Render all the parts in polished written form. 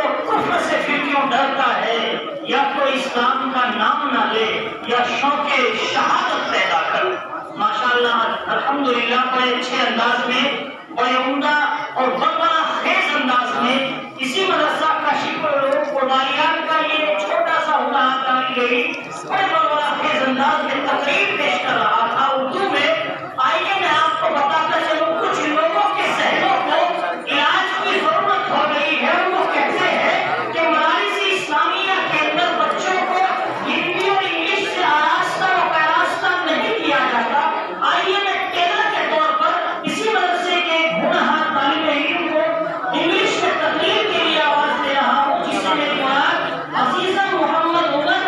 तो कुफ्र से फिर क्यों डरता है, या तो इस्लाम का नाम ना ले या शौक़े शहादत पैदा कर। माशाअल्लाह अल्हम्दुलिल्लाह बड़े अच्छे अंदाज में, बड़े उम्दा और बड़ा खेज अंदाज में इसी मदरसा काशिफ और पुर्बालियान का ये छोटा सा उदाहरण गई बड़े बड़ा खेज अंदाज में तकरीर पेश कर रहा था उर्दू में। आइए मैं आपको बताता चलूं कुछ लोगों के जहनों को इलाज की जरूरत हो गई है। वो कहते हैं कि मदारिस इस्लामिया के अंदर बच्चों को हिंदी और इंग्लिश से आरास्ता और पैरास्ता नहीं किया जाता। आइए मैं टेलर के तौर पर इसी मदरसे के गुणहार तालिबे इल्म को इंग्लिश में तकरीर के लिए आवाज दे रहा हूँ, जिससे मेरी मुराद अजीजा मोहम्मद उमर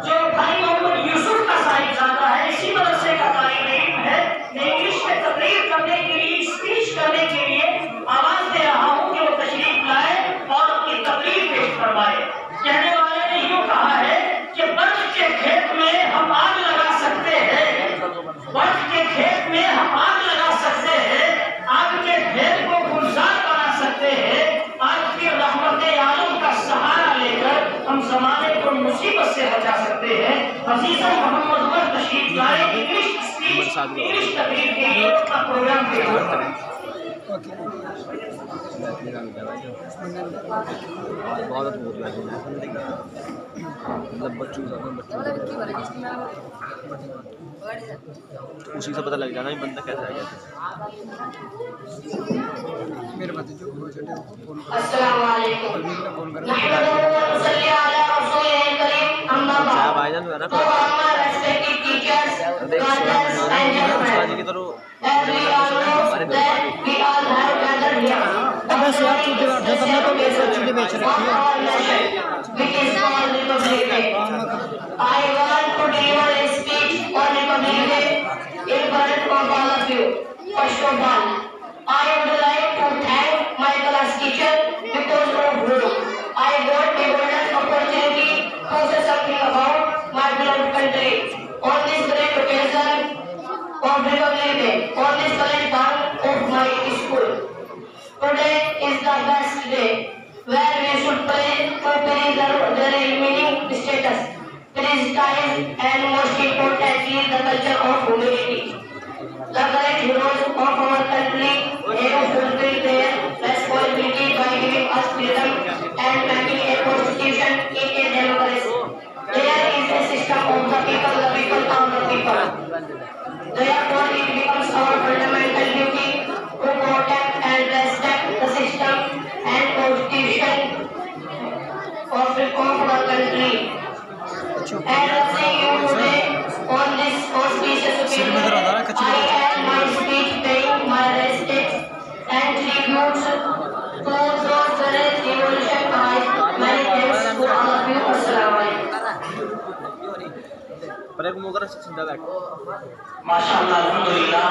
जो भाई मोहम्मद यूसुफ का साहिबजादा है, इसी मदरसे का तालिबे इल्म है। मैं इंग्लिश में तकरीर करने के लिए, स्पीच करने के लिए आवाज दे रहा हूँ कि वो तशरीफ लाए और अपनी तकरीर पेश करवाए। कहने वाले ने यूँ कहा है कि बर्फ के खेत में हम आग लगा सकते हैं, बर्फ के खेत में हम आग लगा सकते हैं, आग के ढेर को गुलजार बना सकते हैं, आज की रहमत आलम का सहारा लेकर हम जमाने को मुसीबत से बचा सकते हैं। अजीजा मोहम्मद उमर तशरीफ लाए, इंग्लिश स्पीच, इंग्लिश तकरीर के लिए अपना प्रोग्राम पेश करें। बहुत मतलब बच्चों उसी से पता लग जाना ये बंदा कैसा है। मेरे भतीजे अस्सलाम वालेकुम भाईजान है ना I want to deliver a speech on Republic Day in front of all of you. First of all, I would like to thank my class teacher because of whom I got a golden opportunity to say something about my beloved country. On this great occasion of Republic Day, on this calendar of my school, today is the best day where we should preserve their remaining status, prestige, and most importantly, the culture of humility. The great heroes of our country have fulfilled their responsibility by giving us freedom and making a constitution in a democracy. There is a system of the people of the people. Therefore, it becomes our fundamental duty to protect and respect the system and constitution of our country. And seeing you today on this auspicious occasion, I have my speech paying my respects and tributes to those great revolution guys. Many thanks to all of you. Assalamualaikum. पर एक मुगरा से जिंदा बैठ माशाअल्लाह अल्हम्दुलिल्लाह।